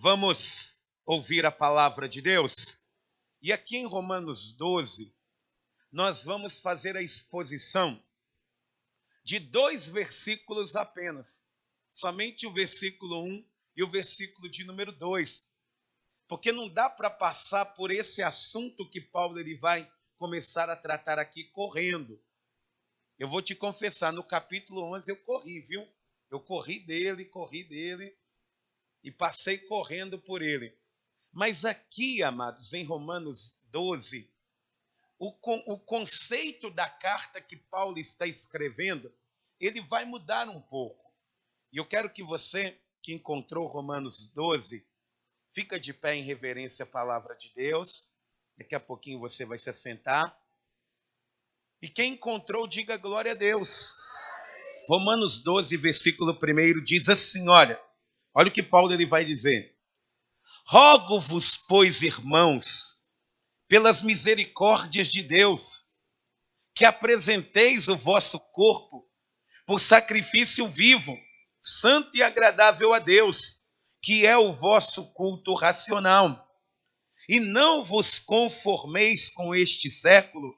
Vamos ouvir a palavra de Deus? E aqui em Romanos 12, nós vamos fazer a exposição de 2 versículos apenas. Somente o versículo 1 e o versículo de número 2. Porque não dá para passar por esse assunto que Paulo ele vai começar a tratar aqui correndo. Eu vou te confessar, no capítulo 11 eu corri, viu? Eu corri dele e passei correndo por ele. Mas aqui, amados, em Romanos 12, o conceito da carta que Paulo está escrevendo, ele vai mudar um pouco. E eu quero que você, que encontrou Romanos 12, fica de pé em reverência à palavra de Deus. Daqui a pouquinho você vai se assentar. E quem encontrou, diga glória a Deus. Romanos 12, versículo 1 diz assim, olha o que Paulo ele vai dizer. Rogo-vos, pois, irmãos, pelas misericórdias de Deus, que apresenteis o vosso corpo por sacrifício vivo, santo e agradável a Deus, que é o vosso culto racional. E não vos conformeis com este século,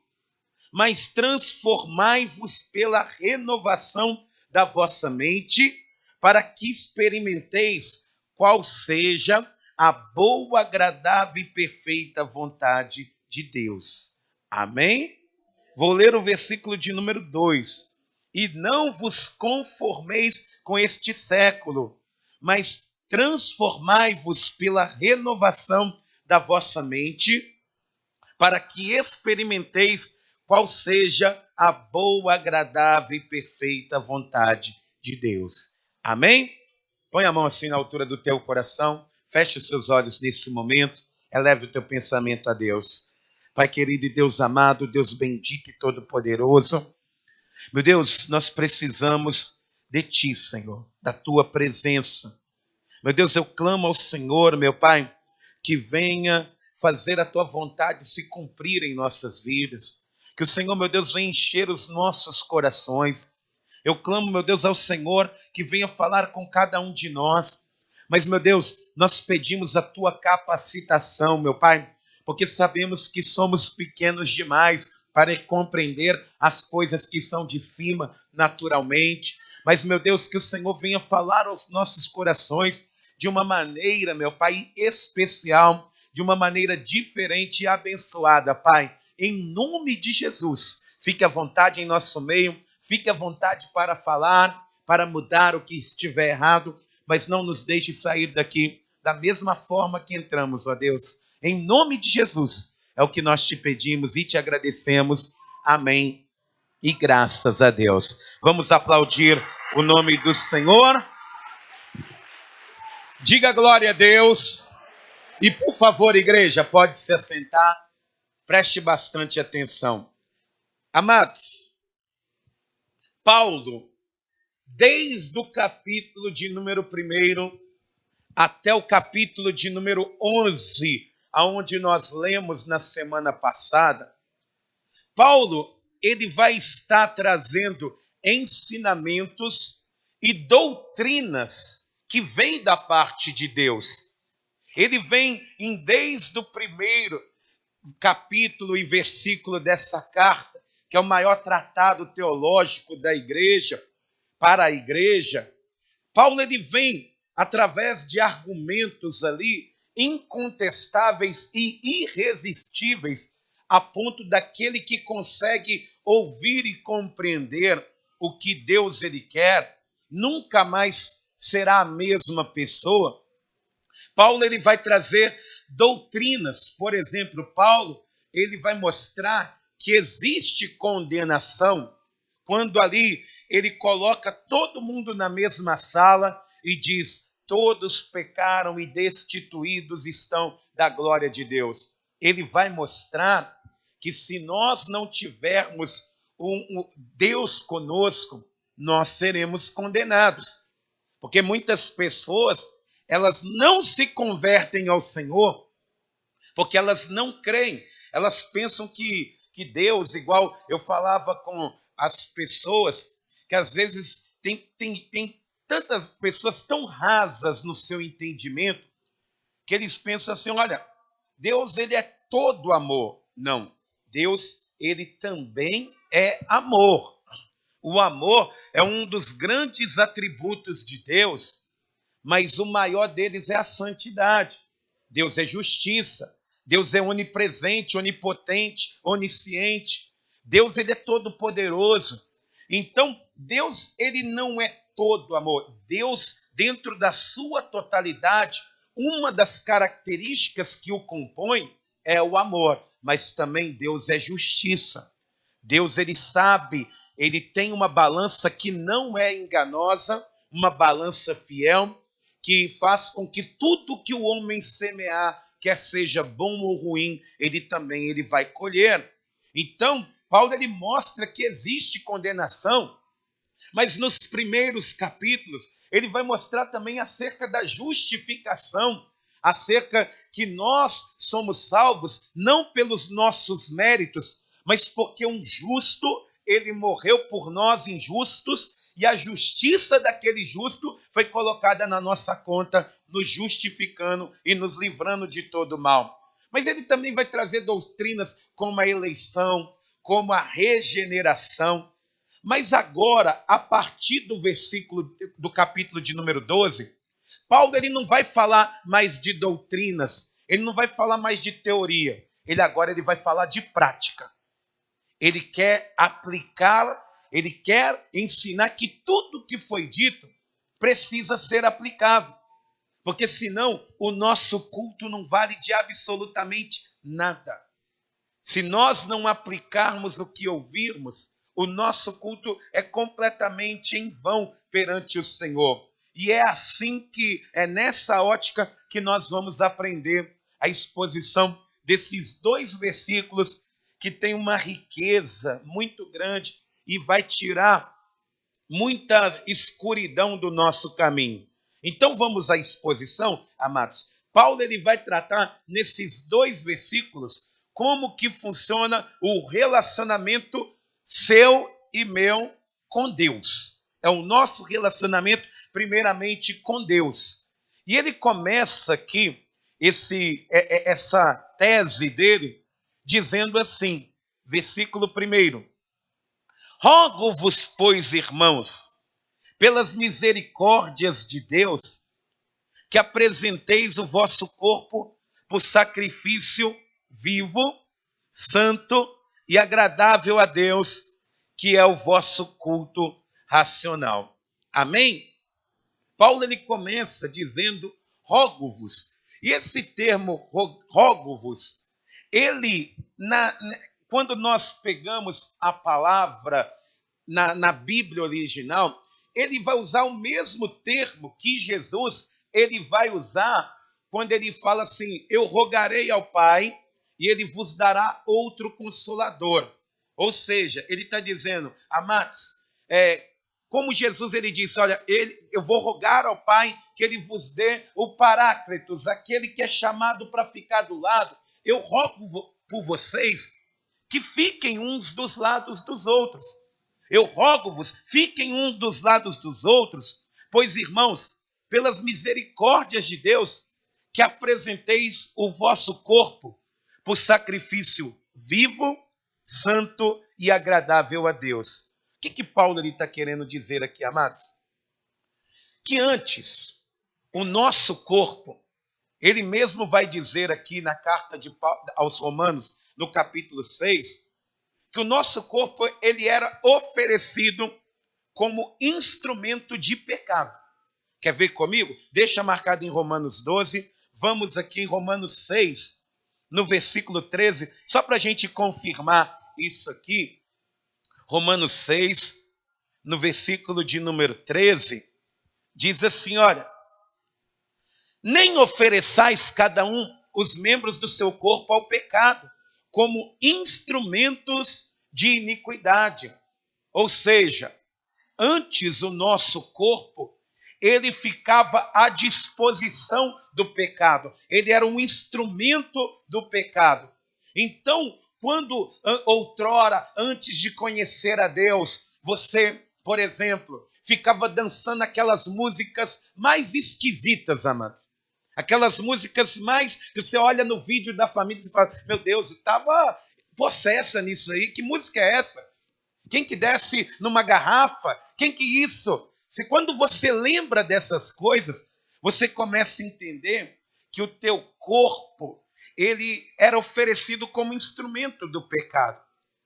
mas transformai-vos pela renovação da vossa mente, para que experimenteis qual seja a boa, agradável e perfeita vontade de Deus. Amém? Vou ler o versículo de número 2. E não vos conformeis com este século, mas transformai-vos pela renovação da vossa mente, para que experimenteis qual seja a boa, agradável e perfeita vontade de Deus. Amém? Põe a mão assim na altura do teu coração, feche os seus olhos nesse momento, eleve o teu pensamento a Deus. Pai querido e Deus amado, Deus bendito e todo-poderoso, meu Deus, nós precisamos de Ti, Senhor, da Tua presença. Meu Deus, eu clamo ao Senhor, meu Pai, que venha fazer a Tua vontade se cumprir em nossas vidas. Que o Senhor, meu Deus, venha encher os nossos corações. Eu clamo, meu Deus, ao Senhor que venha falar com cada um de nós. Mas, meu Deus, nós pedimos a Tua capacitação, meu Pai, porque sabemos que somos pequenos demais para compreender as coisas que são de cima naturalmente. Mas, meu Deus, que o Senhor venha falar aos nossos corações de uma maneira, meu Pai, especial, de uma maneira diferente e abençoada, Pai. Em nome de Jesus, fique à vontade em nosso meio, fique à vontade para falar, para mudar o que estiver errado, mas não nos deixe sair daqui da mesma forma que entramos, ó Deus. Em nome de Jesus, é o que nós te pedimos e te agradecemos. Amém. E graças a Deus. Vamos aplaudir o nome do Senhor. Diga glória a Deus. E por favor, igreja, pode se assentar. Preste bastante atenção. Amados, Paulo, desde o capítulo de número 1 até o capítulo de número 11, aonde nós lemos na semana passada, Paulo, ele vai estar trazendo ensinamentos e doutrinas que vêm da parte de Deus. Ele vem desde o primeiro capítulo e versículo dessa carta, que é o maior tratado teológico da igreja, para a igreja. Paulo ele vem através de argumentos ali incontestáveis e irresistíveis, a ponto daquele que consegue ouvir e compreender o que Deus ele quer, nunca mais será a mesma pessoa. Paulo ele vai trazer doutrinas, por exemplo, Paulo ele vai mostrar que existe condenação quando ali ele coloca todo mundo na mesma sala e diz: todos pecaram e destituídos estão da glória de Deus. Ele vai mostrar que se nós não tivermos um Deus conosco, nós seremos condenados. Porque muitas pessoas, elas não se convertem ao Senhor porque elas não creem. Elas pensam que Deus, igual eu falava com as pessoas, que às vezes tem tantas pessoas tão rasas no seu entendimento, que eles pensam assim, olha, Deus ele é todo amor. Não, Deus ele também é amor. O amor é um dos grandes atributos de Deus, mas o maior deles é a santidade. Deus é justiça. Deus é onipresente, onipotente, onisciente. Deus ele é todo poderoso. Então, Deus ele não é todo amor. Deus, dentro da sua totalidade, uma das características que o compõe é o amor, mas também Deus é justiça. Deus ele sabe, ele tem uma balança que não é enganosa, uma balança fiel, que faz com que tudo que o homem semear, quer seja bom ou ruim, ele vai colher. Então, Paulo ele mostra que existe condenação, mas nos primeiros capítulos ele vai mostrar também acerca da justificação, acerca que nós somos salvos não pelos nossos méritos, mas porque um justo, ele morreu por nós injustos, e a justiça daquele justo foi colocada na nossa conta, nos justificando e nos livrando de todo mal. Mas ele também vai trazer doutrinas como a eleição, como a regeneração. Mas agora, a partir do versículo do capítulo de número 12, Paulo ele não vai falar mais de doutrinas, ele não vai falar mais de teoria, ele vai falar de prática. Ele quer aplicar, ele quer ensinar que tudo que foi dito precisa ser aplicado. Porque senão o nosso culto não vale de absolutamente nada. Se nós não aplicarmos o que ouvirmos, o nosso culto é completamente em vão perante o Senhor. E é assim que, é nessa ótica que nós vamos aprender a exposição desses 2 versículos que tem uma riqueza muito grande e vai tirar muita escuridão do nosso caminho. Então vamos à exposição, amados. Paulo ele vai tratar nesses 2 versículos como que funciona o relacionamento seu e meu com Deus. É o nosso relacionamento primeiramente com Deus. E ele começa aqui essa tese dele dizendo assim, versículo 1: Rogo-vos, pois, irmãos, pelas misericórdias de Deus, que apresenteis o vosso corpo por sacrifício vivo, santo e agradável a Deus, que é o vosso culto racional. Amém? Paulo ele começa dizendo rogo-vos. E esse termo rogo-vos, ele, quando nós pegamos a palavra na Bíblia original, ele vai usar o mesmo termo que Jesus ele vai usar quando ele fala assim, eu rogarei ao Pai e ele vos dará outro consolador. Ou seja, ele está dizendo, amados, como Jesus ele disse, olha, eu vou rogar ao Pai que ele vos dê o Paráclitos, aquele que é chamado para ficar do lado. Eu rogo por vocês que fiquem uns dos lados dos outros. Eu rogo-vos, fiquem uns dos lados dos outros, pois, irmãos, pelas misericórdias de Deus, que apresenteis o vosso corpo por sacrifício vivo, santo e agradável a Deus. O que Paulo está querendo dizer aqui, amados? Que antes, o nosso corpo, ele mesmo vai dizer aqui na carta aos Romanos, no capítulo 6, que o nosso corpo ele era oferecido como instrumento de pecado. Quer ver comigo? Deixa marcado em Romanos 12, vamos aqui em Romanos 6, no versículo 13, só para a gente confirmar isso aqui. Romanos 6, no versículo de número 13, diz assim, olha, nem ofereçais cada um os membros do seu corpo ao pecado, como instrumentos de iniquidade. Ou seja, antes o nosso corpo, ele ficava à disposição do pecado. Ele era um instrumento do pecado. Então, quando outrora, antes de conhecer a Deus, você, por exemplo, ficava dançando aquelas músicas mais esquisitas, amado. Aquelas músicas mais que você olha no vídeo da família e fala, meu Deus, estava possessa nisso aí, que música é essa? Quem que desce numa garrafa? Quem que isso? Se quando você lembra dessas coisas, você começa a entender que o teu corpo, ele era oferecido como instrumento do pecado.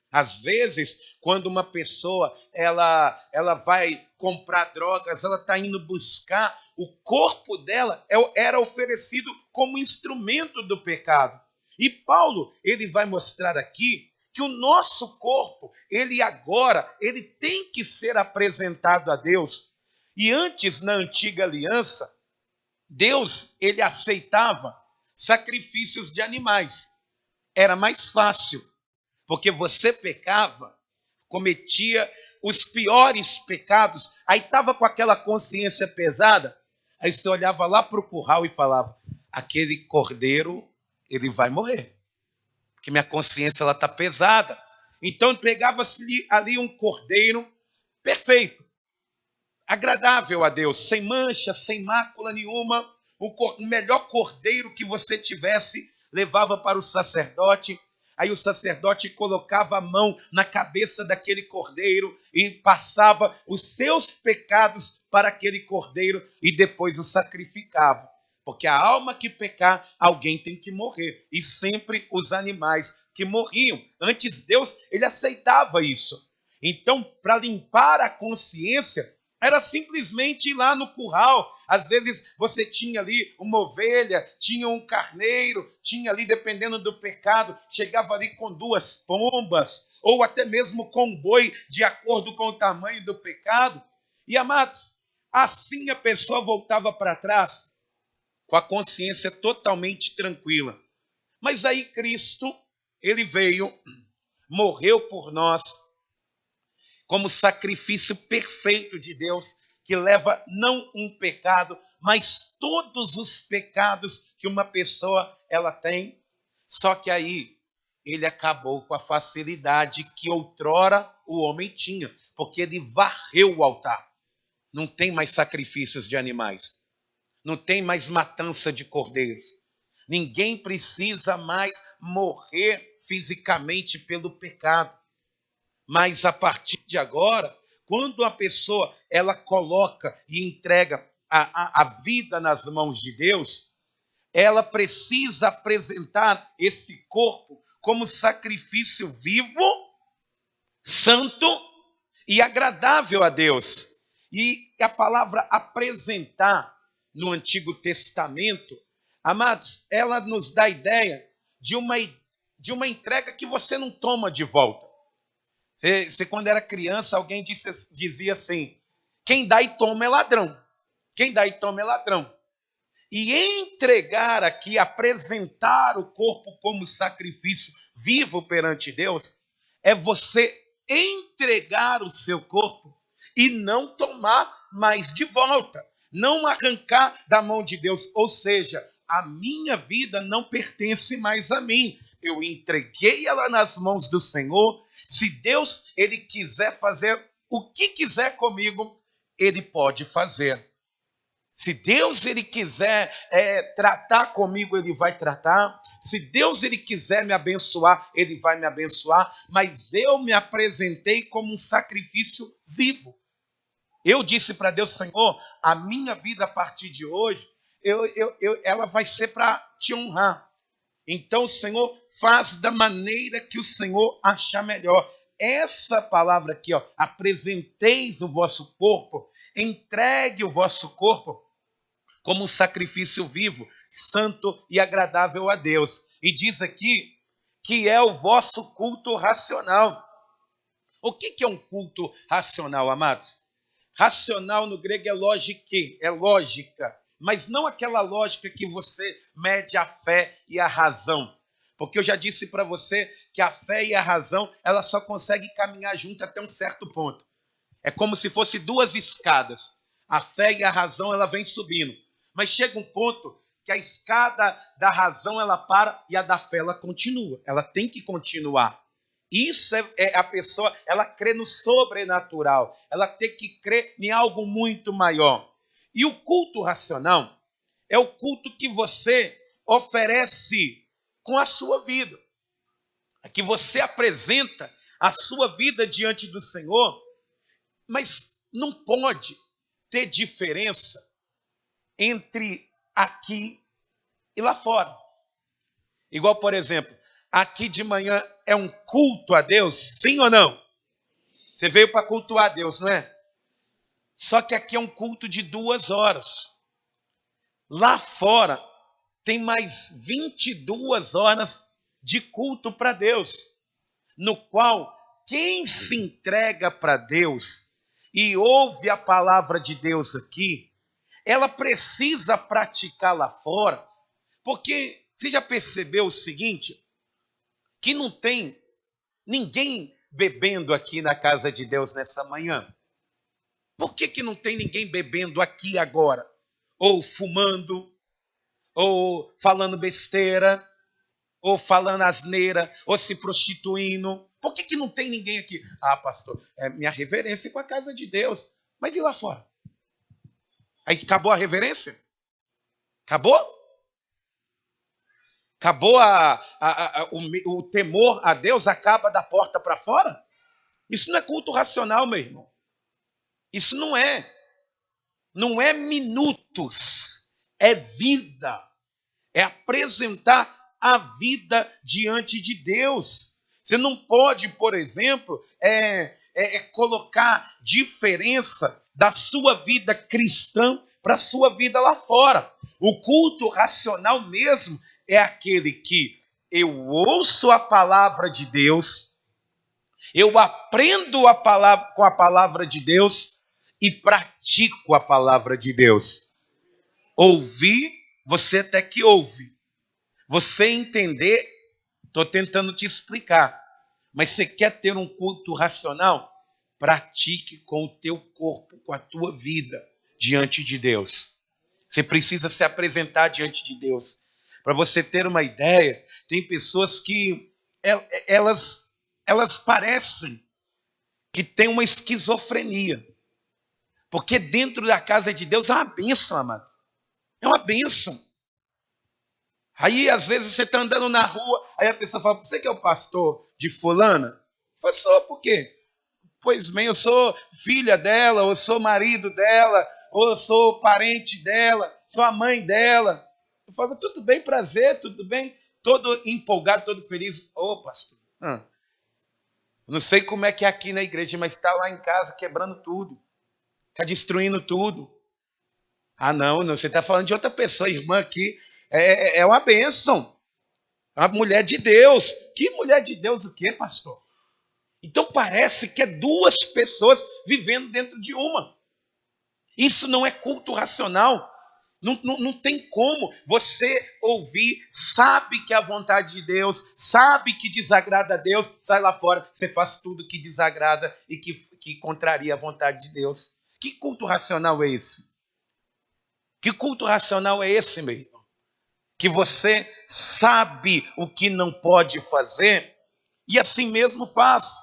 Às vezes, quando uma pessoa ela vai comprar drogas, ela está indo buscar, o corpo dela era oferecido como instrumento do pecado. E Paulo, ele vai mostrar aqui que o nosso corpo, ele tem que ser apresentado a Deus. E antes, na antiga aliança, Deus, ele aceitava sacrifícios de animais. Era mais fácil, porque você pecava, cometia os piores pecados, aí estava com aquela consciência pesada, aí você olhava lá para o curral e falava, aquele cordeiro, ele vai morrer, porque minha consciência está pesada. Então pegava-se ali um cordeiro perfeito, agradável a Deus, sem mancha, sem mácula nenhuma, o melhor cordeiro que você tivesse, levava para o sacerdote. Aí o sacerdote colocava a mão na cabeça daquele cordeiro e passava os seus pecados para aquele cordeiro e depois o sacrificava. Porque a alma que pecar, alguém tem que morrer. E sempre os animais que morriam. Antes Deus, ele aceitava isso. Então, para limpar a consciência, era simplesmente ir lá no curral. Às vezes você tinha ali uma ovelha, tinha um carneiro, tinha ali, dependendo do pecado, chegava ali com 2 pombas, ou até mesmo com um boi, de acordo com o tamanho do pecado. E amados, assim a pessoa voltava para trás, com a consciência totalmente tranquila. Mas aí Cristo, ele veio, morreu por nós, como sacrifício perfeito de Deus, que leva não um pecado, mas todos os pecados que uma pessoa ela tem. Só que aí ele acabou com a facilidade que outrora o homem tinha, porque ele varreu o altar. Não tem mais sacrifícios de animais, não tem mais matança de cordeiros. Ninguém precisa mais morrer fisicamente pelo pecado. Mas a partir de agora, quando a pessoa ela coloca e entrega a vida nas mãos de Deus, ela precisa apresentar esse corpo como sacrifício vivo, santo e agradável a Deus. E a palavra apresentar no Antigo Testamento, amados, ela nos dá a ideia de uma entrega que você não toma de volta. Você, quando era criança, alguém dizia assim, quem dá e toma é ladrão. Quem dá e toma é ladrão. E entregar aqui, apresentar o corpo como sacrifício vivo perante Deus, é você entregar o seu corpo e não tomar mais de volta. Não arrancar da mão de Deus. Ou seja, a minha vida não pertence mais a mim. Eu entreguei ela nas mãos do Senhor. Se Deus ele quiser fazer o que quiser comigo, ele pode fazer. Se Deus ele quiser tratar comigo, ele vai tratar. Se Deus ele quiser me abençoar, ele vai me abençoar. Mas eu me apresentei como um sacrifício vivo. Eu disse para Deus, Senhor, a minha vida a partir de hoje, ela vai ser para te honrar. Então, Senhor, faz da maneira que o Senhor achar melhor. Essa palavra aqui, apresenteis o vosso corpo, entregue o vosso corpo como um sacrifício vivo, santo e agradável a Deus. E diz aqui que é o vosso culto racional. O que é um culto racional, amados? Racional no grego é lógica. Mas não aquela lógica que você mede a fé e a razão. Porque eu já disse para você que a fé e a razão, ela só conseguem caminhar junto até um certo ponto. É como se fosse 2 escadas. A fé e a razão, ela vem subindo. Mas chega um ponto que a escada da razão, ela para e a da fé, ela continua. Ela tem que continuar. Isso é a pessoa, ela crê no sobrenatural. Ela tem que crer em algo muito maior. E o culto racional é o culto que você oferece com a sua vida. É que você apresenta a sua vida diante do Senhor, mas não pode ter diferença entre aqui e lá fora. Igual, por exemplo, aqui de manhã é um culto a Deus, sim ou não? Você veio para cultuar a Deus, não é? Só que aqui é um culto de 2 horas. Lá fora tem mais 22 horas de culto para Deus, no qual quem se entrega para Deus e ouve a palavra de Deus aqui, ela precisa praticar lá fora, porque você já percebeu o seguinte, que não tem ninguém bebendo aqui na casa de Deus nessa manhã? Por que não tem ninguém bebendo aqui agora? Ou fumando, ou falando besteira, ou falando asneira, ou se prostituindo? Por que não tem ninguém aqui? Ah, pastor, é minha reverência com a casa de Deus. Mas e lá fora? Aí acabou a reverência? Acabou? Acabou o temor a Deus, acaba da porta para fora? Isso não é culto racional, meu irmão. Isso não é. Não é minutos, é vida. É apresentar a vida diante de Deus. Você não pode, por exemplo, colocar diferença da sua vida cristã para a sua vida lá fora. O culto racional mesmo é aquele que eu ouço a palavra de Deus, eu aprendo a palavra com a palavra de Deus e pratico a palavra de Deus. Ouvir, você até que ouve. Você entender, estou tentando te explicar. Mas você quer ter um culto racional? Pratique com o teu corpo, com a tua vida diante de Deus. Você precisa se apresentar diante de Deus. Para você ter uma ideia, tem pessoas que elas parecem que têm uma esquizofrenia. Porque dentro da casa de Deus é uma bênção, amado. É uma bênção. Aí, às vezes, você está andando na rua, aí a pessoa fala, você que é o pastor de fulana? Eu falo, sou, por quê? Pois bem, eu sou filha dela, ou eu sou marido dela, ou eu sou parente dela, sou a mãe dela. Eu falo, tudo bem, prazer, tudo bem? Todo empolgado, todo feliz. Ô, pastor, não sei como é que é aqui na igreja, mas está lá em casa quebrando tudo. Está destruindo tudo. Ah, não, você está falando de outra pessoa, irmã aqui. É uma bênção. Uma mulher de Deus. Que mulher de Deus o quê, pastor? Então parece que é 2 pessoas vivendo dentro de uma. Isso não é culto racional. Não tem como você ouvir, sabe que é a vontade de Deus, sabe que desagrada a Deus, sai lá fora, você faz tudo que desagrada e que contraria a vontade de Deus. Que culto racional é esse? Que culto racional é esse, meu irmão? Que você sabe o que não pode fazer e assim mesmo faz.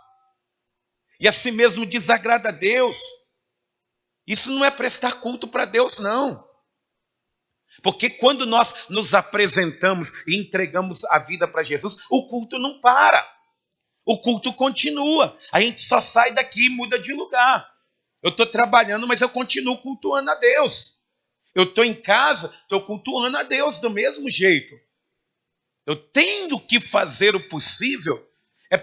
E assim mesmo desagrada a Deus. Isso não é prestar culto para Deus, não. Porque quando nós nos apresentamos e entregamos a vida para Jesus, o culto não para. O culto continua. A gente só sai daqui e muda de lugar. Eu estou trabalhando, mas eu continuo cultuando a Deus. Eu estou em casa, estou cultuando a Deus do mesmo jeito. Eu tenho que fazer o possível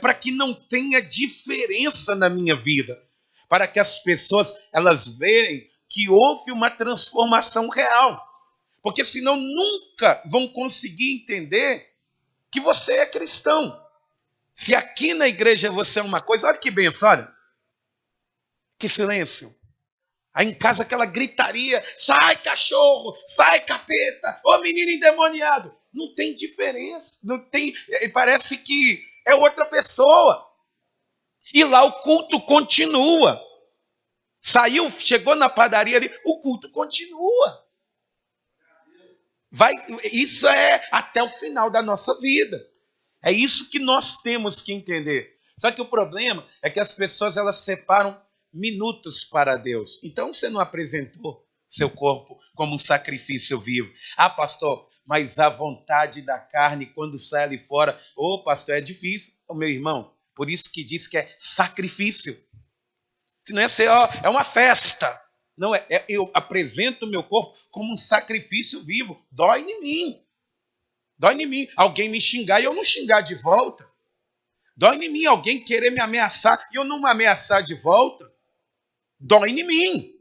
para que não tenha diferença na minha vida. Para que as pessoas elas vejam que houve uma transformação real. Porque senão nunca vão conseguir entender que você é cristão. Se aqui na igreja você é uma coisa, olha que benção, olha. Que silêncio. Aí em casa aquela gritaria, sai cachorro, sai capeta, ô menino endemoniado. Não tem diferença, não tem, parece que é outra pessoa. E lá o culto continua. Saiu, chegou na padaria ali, o culto continua. Isso é até o final da nossa vida. É isso que nós temos que entender. Só que o problema é que as pessoas elas separam minutos para Deus. Então você não apresentou seu corpo como um sacrifício vivo. Ah, pastor, mas a vontade da carne, quando sai ali fora, ô pastor, é difícil, meu irmão. Por isso que diz que é sacrifício. Se não é ser, ó, é uma festa. Não, eu apresento o meu corpo como um sacrifício vivo. Dói em mim. Dói em mim. Alguém me xingar e eu não xingar de volta. Dói em mim alguém querer me ameaçar e eu não me ameaçar de volta. Dói em mim.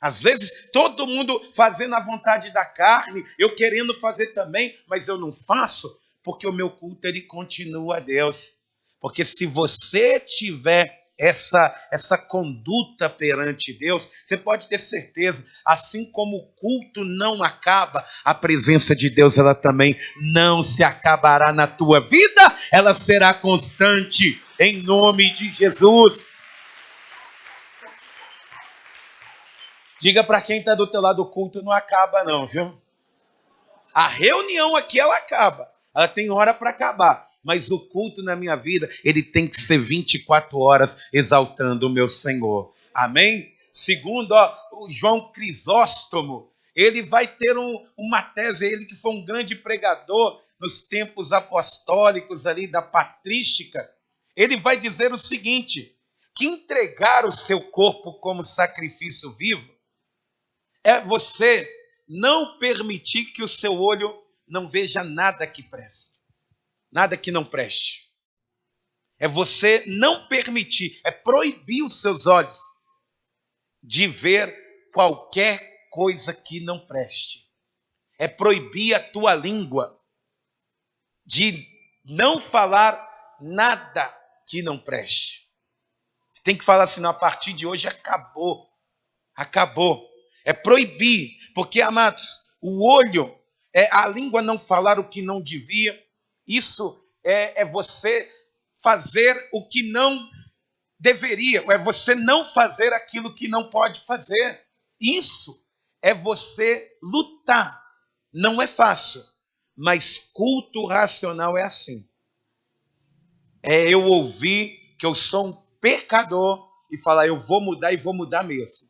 Às vezes, todo mundo fazendo a vontade da carne, eu querendo fazer também, mas eu não faço, porque o meu culto ele continua a Deus. Porque se você tiver essa conduta perante Deus, você pode ter certeza, assim como o culto não acaba, a presença de Deus ela também não se acabará na tua vida, ela será constante, em nome de Jesus. Diga para quem está do teu lado, o culto não acaba não, viu? A reunião aqui, ela acaba. Ela tem hora para acabar. Mas o culto na minha vida, ele tem que ser 24 horas exaltando o meu Senhor. Amém? Segundo, o João Crisóstomo, ele vai ter uma tese, ele que foi um grande pregador nos tempos apostólicos ali da patrística. Ele vai dizer o seguinte, que entregar o seu corpo como sacrifício vivo é você não permitir que o seu olho não veja nada que preste, nada que não preste. É você não permitir, é proibir os seus olhos de ver qualquer coisa que não preste. É proibir a tua língua de não falar nada que não preste. Você tem que falar assim, a partir de hoje acabou. Acabou. É proibir, porque, amados, o olho, a língua não falar o que não devia, isso é você fazer o que não deveria, é você não fazer aquilo que não pode fazer. Isso é você lutar. Não é fácil, mas culto racional é assim. É eu ouvir que eu sou um pecador e falar, eu vou mudar e vou mudar mesmo.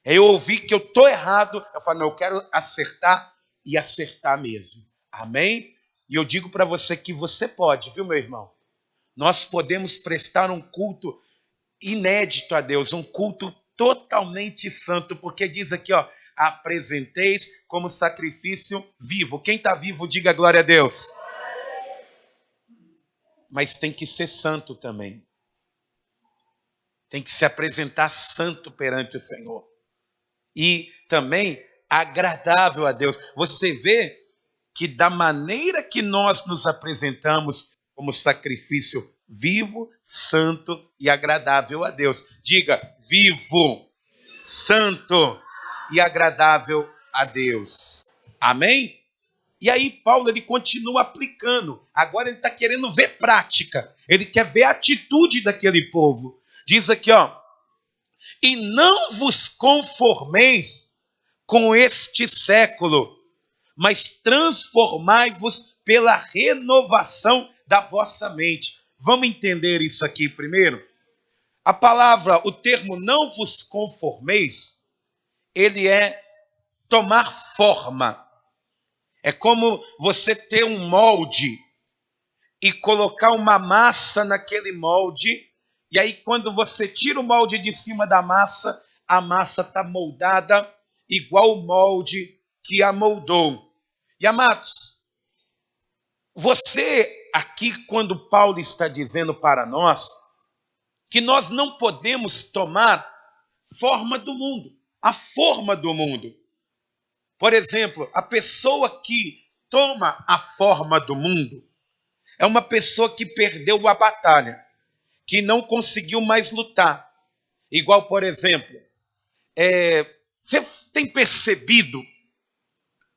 Eu ouvi que eu estou errado, eu falo, não, eu quero acertar e acertar mesmo. Amém? E eu digo para você que você pode, viu, meu irmão? Nós podemos prestar um culto inédito a Deus, um culto totalmente santo, porque diz aqui, apresenteis como sacrifício vivo. Quem está vivo, diga glória a Deus. Mas tem que ser santo também. Tem que se apresentar santo perante o Senhor. E também agradável a Deus. Você vê que da maneira que nós nos apresentamos como sacrifício vivo, santo e agradável a Deus. Diga, vivo, santo e agradável a Deus. Amém? E aí Paulo ele continua aplicando. Agora ele está querendo ver prática. Ele quer ver a atitude daquele povo. Diz aqui, e não vos conformeis com este século, mas transformai-vos pela renovação da vossa mente. Vamos entender isso aqui primeiro? A palavra, o termo não vos conformeis, ele é tomar forma. É como você ter um molde e colocar uma massa naquele molde. E aí, quando você tira o molde de cima da massa, a massa está moldada igual o molde que a moldou. E, amados, você aqui, quando Paulo está dizendo para nós que nós não podemos tomar forma do mundo, a forma do mundo. Por exemplo, a pessoa que toma a forma do mundo é uma pessoa que perdeu a batalha, que não conseguiu mais lutar. Igual, por exemplo, você tem percebido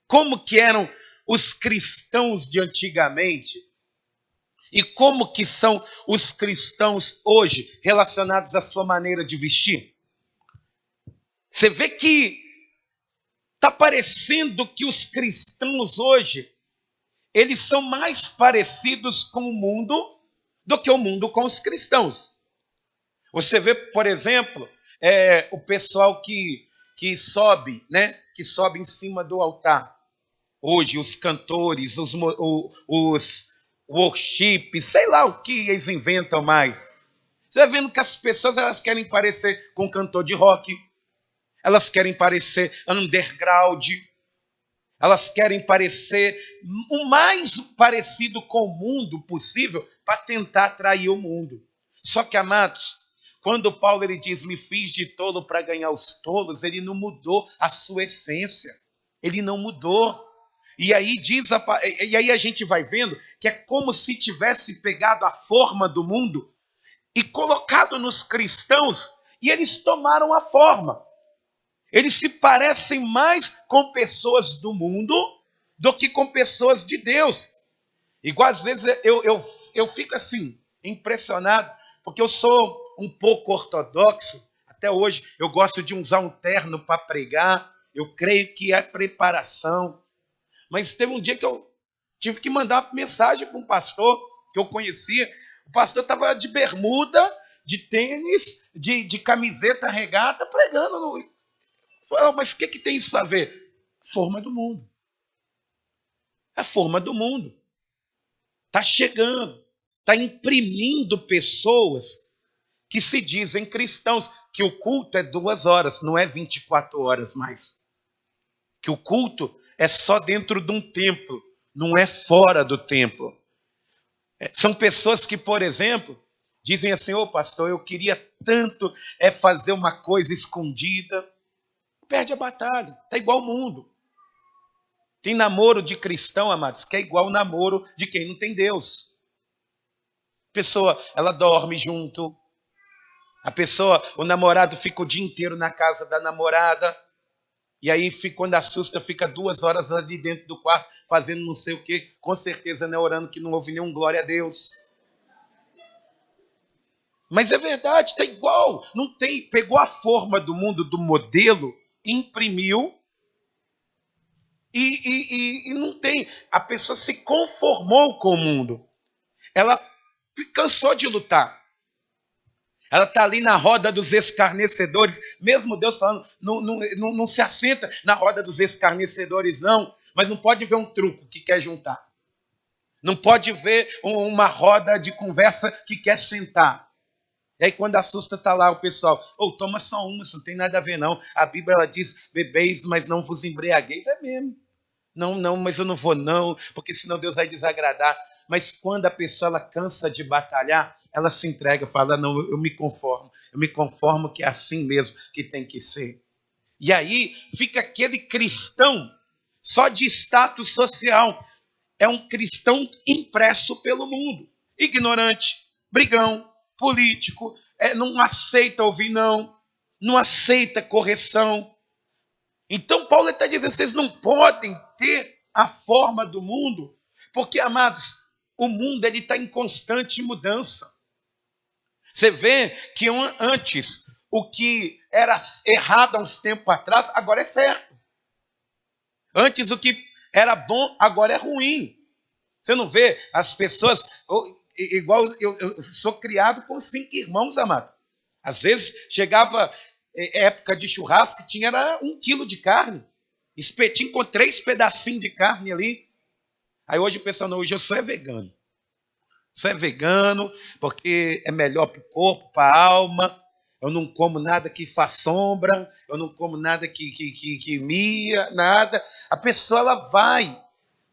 como que eram os cristãos de antigamente e como que são os cristãos hoje relacionados à sua maneira de vestir? Você vê que está parecendo que os cristãos hoje, eles são mais parecidos com o mundo do que o mundo com os cristãos. Você vê, por exemplo, o pessoal que que sobe, né? Que sobe em cima do altar. Hoje os cantores, os worship, sei lá o que eles inventam mais. Você vai vendo que as pessoas elas querem parecer com um cantor de rock, elas querem parecer underground, elas querem parecer o mais parecido com o mundo possível para tentar atrair o mundo. Só que, amados, quando Paulo ele diz, me fiz de tolo para ganhar os tolos, ele não mudou a sua essência. Ele não mudou. E aí a gente vai vendo que é como se tivesse pegado a forma do mundo e colocado nos cristãos, e eles tomaram a forma. Eles se parecem mais com pessoas do mundo do que com pessoas de Deus. Igual às vezes eu fico assim, impressionado, porque eu sou um pouco ortodoxo. Até hoje eu gosto de usar um terno para pregar. Eu creio que é preparação. Mas teve um dia que eu tive que mandar mensagem para um pastor que eu conhecia. O pastor estava de bermuda, de tênis, de camiseta regata, pregando. Falei, mas o que tem isso a ver? Forma do mundo. A forma do mundo. Está chegando, está imprimindo pessoas que se dizem cristãos, que o culto é 2 horas, não é 24 horas mais. Que o culto é só dentro de um templo, não é fora do templo. São pessoas que, por exemplo, dizem assim, ô pastor, eu queria tanto fazer uma coisa escondida. Perde a batalha, está igual ao mundo. Tem namoro de cristão, amados, que é igual ao namoro de quem não tem Deus. A pessoa, ela dorme junto. O namorado fica o dia inteiro na casa da namorada. E aí, quando assusta, fica 2 horas ali dentro do quarto, fazendo não sei o quê. Com certeza não é orando que não houve nenhum glória a Deus. Mas é verdade, está igual. Não tem, pegou a forma do mundo, do modelo, imprimiu. E não tem. A pessoa se conformou com o mundo. Ela cansou de lutar. Ela está ali na roda dos escarnecedores. Mesmo Deus falando, não se assenta na roda dos escarnecedores, não. Mas não pode ver um truco que quer juntar. Não pode ver uma roda de conversa que quer sentar. E aí quando assusta está lá o pessoal. Toma só uma, isso não tem nada a ver não. A Bíblia ela diz, bebeis, mas não vos embriagueis. É mesmo. Não, mas eu não vou não, porque senão Deus vai desagradar. Mas quando a pessoa ela cansa de batalhar, ela se entrega, fala, não, eu me conformo que é assim mesmo que tem que ser. E aí fica aquele cristão só de status social. É um cristão impresso pelo mundo. Ignorante, brigão, político, não aceita ouvir não aceita correção. Então Paulo está dizendo, vocês não podem ter a forma do mundo, porque, amados, o mundo está em constante mudança. Você vê que antes, o que era errado há uns tempos atrás, agora é certo. Antes, o que era bom, agora é ruim. Você não vê as pessoas... Igual eu sou criado com 5 irmãos, amado. Às vezes, chegava época de churrasco, tinha 1 quilo de carne. Espetinho com 3 pedacinhos de carne ali. Aí hoje o pessoal, não, hoje eu sou vegano. Sou vegano porque é melhor para o corpo, para a alma. Eu não como nada que faz sombra. Eu não como nada que mia, nada. A pessoa ela vai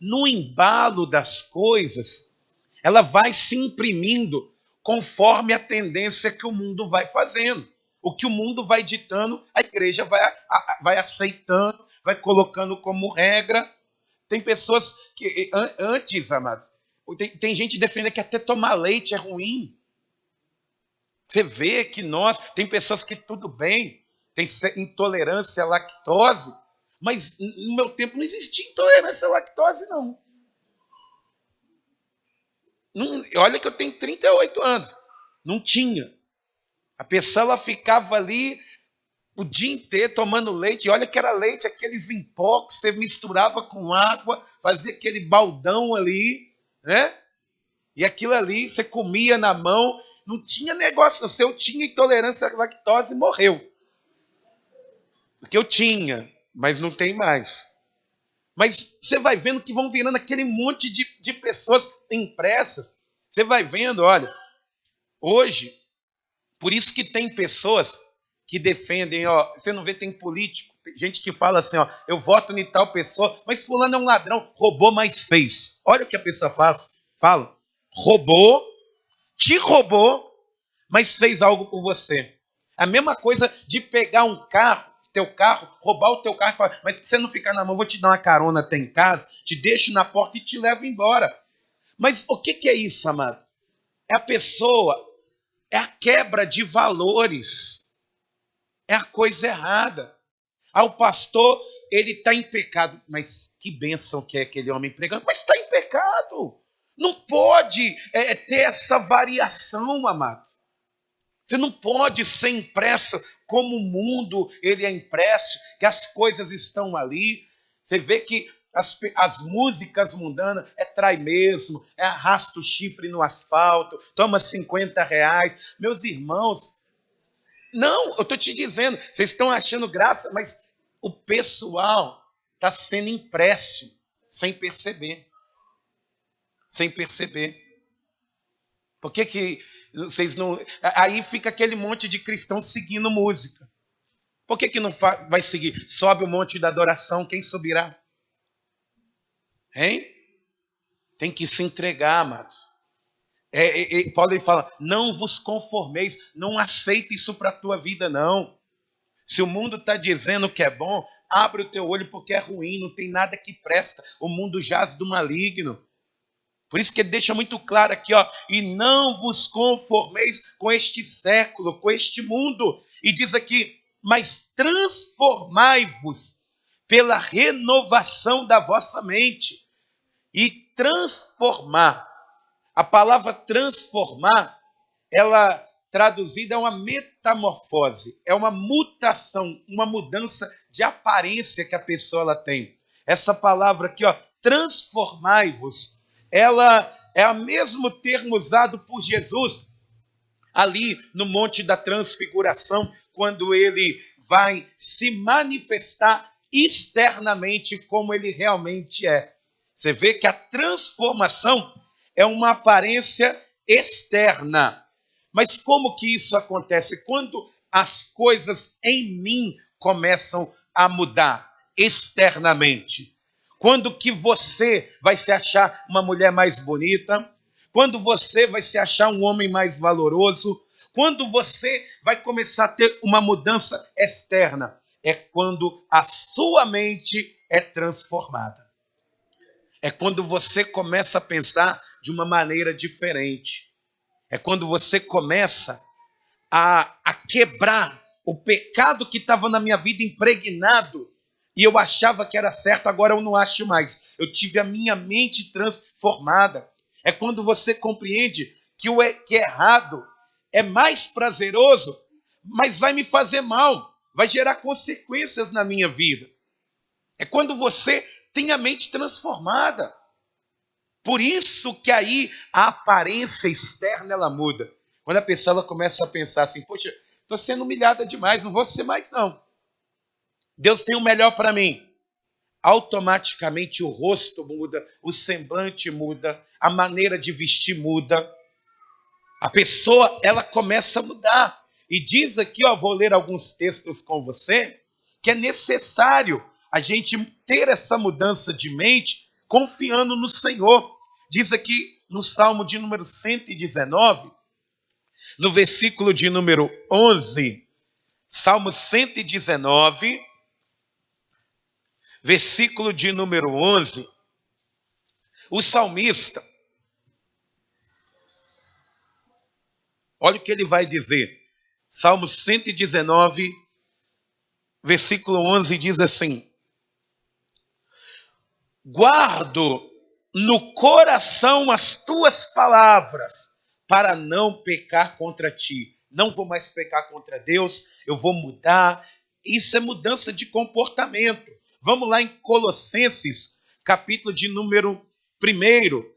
no embalo das coisas. Ela vai se imprimindo conforme a tendência que o mundo vai fazendo. O que o mundo vai ditando, a igreja vai aceitando, vai colocando como regra. Tem pessoas que, antes, amado, tem gente defendendo que até tomar leite é ruim. Você vê que tem pessoas que tudo bem, tem intolerância à lactose, mas no meu tempo não existia intolerância à lactose, não. Olha que eu tenho 38 anos, não tinha. A pessoa ela ficava ali o dia inteiro tomando leite, e olha que era leite, aqueles em pó que você misturava com água, fazia aquele baldão ali, né? E aquilo ali você comia na mão, não tinha negócio, se eu tinha intolerância à lactose, morreu. Porque eu tinha, mas não tem mais. Mas você vai vendo que vão virando aquele monte de pessoas impressas. Você vai vendo, olha, hoje, por isso que tem pessoas que defendem, ó, você não vê, tem político, tem gente que fala assim, ó, eu voto em tal pessoa, mas fulano é um ladrão, roubou, mas fez. Olha o que a pessoa fala, roubou, te roubou, mas fez algo por você. A mesma coisa de pegar um carro, teu carro, roubar o teu carro e falar, mas pra você não ficar na mão, vou te dar uma carona até em casa, te deixo na porta e te levo embora. Mas o que é isso, amado? É a pessoa, é a quebra de valores, é a coisa errada. O pastor, ele está em pecado, mas que bênção que é aquele homem pregando, mas está em pecado. Não pode ter essa variação, amado. Você não pode ser impresso como o mundo ele é impresso, que as coisas estão ali. Você vê que as músicas mundanas trai mesmo, arrasta o chifre no asfalto, toma R$ 50. Meus irmãos, não, eu estou te dizendo, vocês estão achando graça, mas o pessoal está sendo impresso sem perceber. Sem perceber. Por que vocês não... Aí fica aquele monte de cristão seguindo música. Por que não vai seguir? Sobe o monte da adoração, quem subirá? Hein? Tem que se entregar, amados. Paulo fala, não vos conformeis, não aceita isso para a tua vida, não. Se o mundo está dizendo que é bom, abre o teu olho porque é ruim, não tem nada que presta. O mundo jaz do maligno. Por isso que ele deixa muito claro aqui, ó, e não vos conformeis com este século, com este mundo. E diz aqui, mas transformai-vos pela renovação da vossa mente. E transformar, a palavra transformar, ela traduzida é uma metamorfose, é uma mutação, uma mudança de aparência que a pessoa ela tem. Essa palavra aqui, ó, transformai-vos, ela é o mesmo termo usado por Jesus ali no Monte da Transfiguração, quando ele vai se manifestar externamente como ele realmente é. Você vê que a transformação é uma aparência externa. Mas como que isso acontece? Quando as coisas em mim começam a mudar externamente. Quando que você vai se achar uma mulher mais bonita? Quando você vai se achar um homem mais valoroso? Quando você vai começar a ter uma mudança externa? É quando a sua mente é transformada. É quando você começa a pensar de uma maneira diferente. É quando você começa a quebrar o pecado que estava na minha vida impregnado. E eu achava que era certo, agora eu não acho mais. Eu tive a minha mente transformada. É quando você compreende que o que é errado é mais prazeroso, mas vai me fazer mal, vai gerar consequências na minha vida. É quando você tem a mente transformada. Por isso que aí a aparência externa ela muda. Quando a pessoa ela começa a pensar assim, poxa, estou sendo humilhada demais, não vou ser mais não. Deus tem o melhor para mim. Automaticamente o rosto muda, o semblante muda, a maneira de vestir muda. A pessoa, ela começa a mudar. E diz aqui, ó, vou ler alguns textos com você, que é necessário a gente ter essa mudança de mente confiando no Senhor. Diz aqui no Salmo de número 119, no versículo de número 11, Salmo 119, versículo de número 11, o salmista, olha o que ele vai dizer. Salmo 119, versículo 11 diz assim: guardo no coração as tuas palavras para não pecar contra ti. Não vou mais pecar contra Deus, eu vou mudar. Isso é mudança de comportamento. Vamos lá em Colossenses, capítulo de número 1.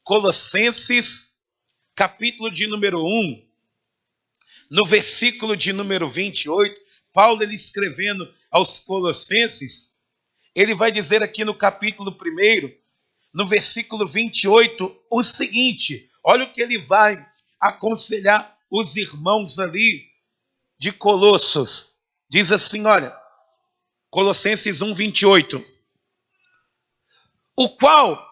Colossenses, capítulo de número 1. No versículo de número 28, Paulo ele escrevendo aos Colossenses, ele vai dizer aqui no capítulo 1, no versículo 28, o seguinte: olha o que ele vai aconselhar os irmãos ali de Colossos. Diz assim, olha, Colossenses 1, 28. O qual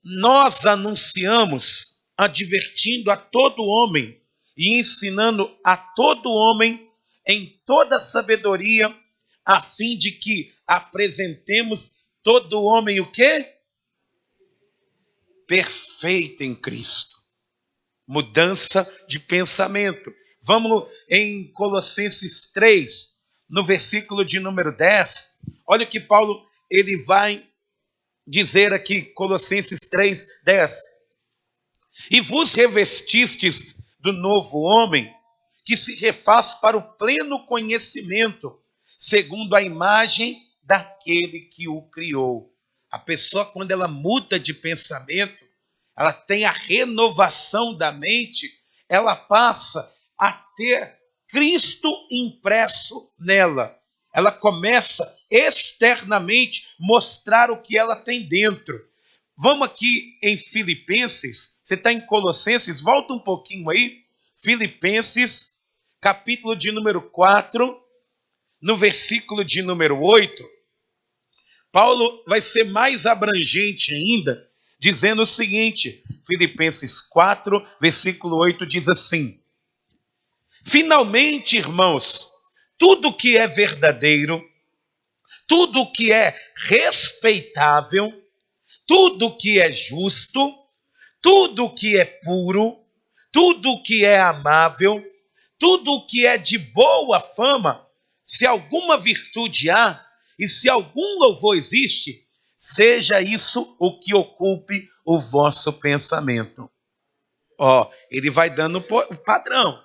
nós anunciamos, advertindo a todo homem e ensinando a todo homem em toda sabedoria, a fim de que apresentemos todo homem o quê? Perfeito em Cristo. Mudança de pensamento. Vamos em Colossenses 3, no versículo de número 10. Olha o que Paulo ele vai dizer aqui, Colossenses 3, 10. E vos revestistes do novo homem, que se refaz para o pleno conhecimento, segundo a imagem daquele que o criou. A pessoa, quando ela muda de pensamento, ela tem a renovação da mente, ela passa a ter Cristo impresso nela. Ela começa externamente mostrar o que ela tem dentro. Vamos aqui em Filipenses, você está em Colossenses, volta um pouquinho aí, Filipenses, capítulo de número 4, no versículo de número 8, Paulo vai ser mais abrangente ainda, dizendo o seguinte, Filipenses 4, versículo 8, diz assim: finalmente, irmãos, tudo que é verdadeiro, tudo que é respeitável, tudo que é justo, tudo que é puro, tudo que é amável, tudo que é de boa fama, se alguma virtude há e se algum louvor existe, seja isso o que ocupe o vosso pensamento. Ó, ele vai dando o padrão.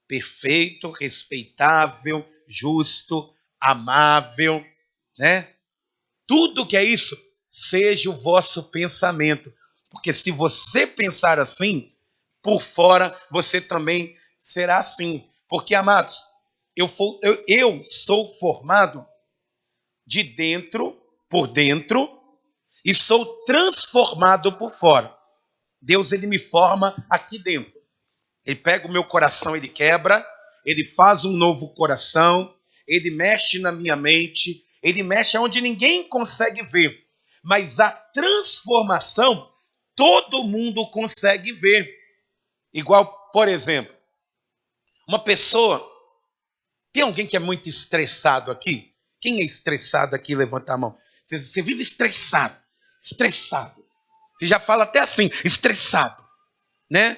Perfeito, respeitável, justo, amável, né? Tudo que é isso, seja o vosso pensamento. Porque se você pensar assim, por fora você também será assim. Porque, amados, eu sou formado de dentro, por dentro, e sou transformado por fora. Deus, ele me forma aqui dentro. Ele pega o meu coração, ele quebra, ele faz um novo coração, ele mexe na minha mente, ele mexe onde ninguém consegue ver. Mas a transformação, todo mundo consegue ver. Igual, por exemplo, uma pessoa... Tem alguém que é muito estressado aqui? Quem é estressado aqui? Levanta a mão. Você vive estressado. Estressado. Você já fala até assim, estressado. Né?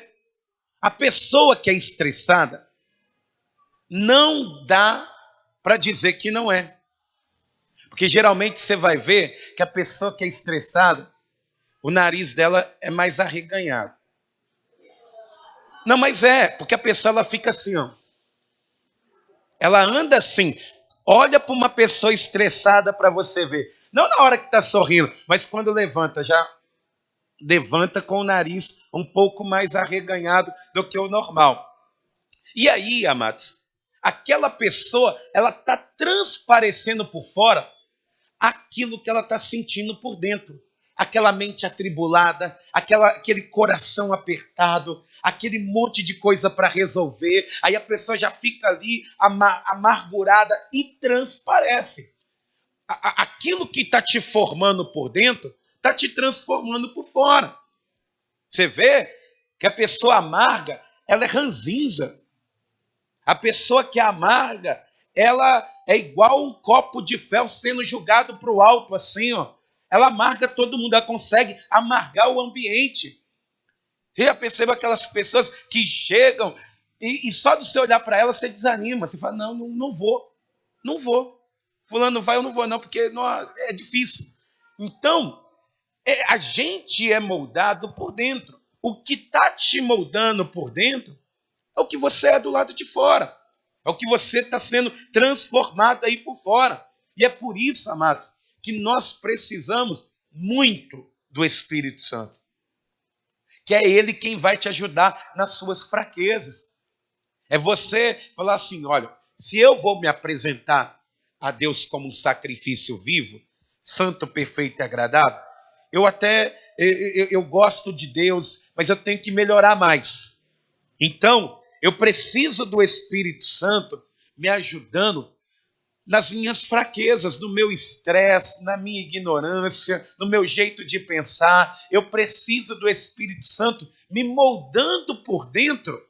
A pessoa que é estressada, não dá para dizer que não é. Porque geralmente você vai ver que a pessoa que é estressada, o nariz dela é mais arreganhado. Não, mas porque a pessoa ela fica assim, ó. Ela anda assim. Olha para uma pessoa estressada para você ver. Não na hora que está sorrindo, mas quando levanta, já levanta com o nariz um pouco mais arreganhado do que o normal. E aí, amados, aquela pessoa, ela está transparecendo por fora aquilo que ela está sentindo por dentro. Aquela mente atribulada, aquele coração apertado, aquele monte de coisa para resolver. Aí a pessoa já fica ali amargurada e transparece. Aquilo que está te formando por dentro, está te transformando por fora. Você vê que a pessoa amarga, ela é ranzinza. A pessoa que é amarga, ela é igual um copo de fel sendo jogado para o alto, assim, ó. Ela amarga todo mundo, ela consegue amargar o ambiente. Você já percebeu aquelas pessoas que chegam e só de você olhar para ela, você desanima. Você fala, não vou. Fulano vai, eu não vou não, porque não, é difícil. Então, a gente é moldado por dentro. O que está te moldando por dentro é o que você é do lado de fora. É o que você está sendo transformado aí por fora. E é por isso, amados, que nós precisamos muito do Espírito Santo. Que é Ele quem vai te ajudar nas suas fraquezas. É você falar assim, olha, se eu vou me apresentar a Deus como um sacrifício vivo, santo, perfeito e agradável. Eu gosto de Deus, mas eu tenho que melhorar mais. Então, eu preciso do Espírito Santo me ajudando nas minhas fraquezas, no meu estresse, na minha ignorância, no meu jeito de pensar. Eu preciso do Espírito Santo me moldando por dentro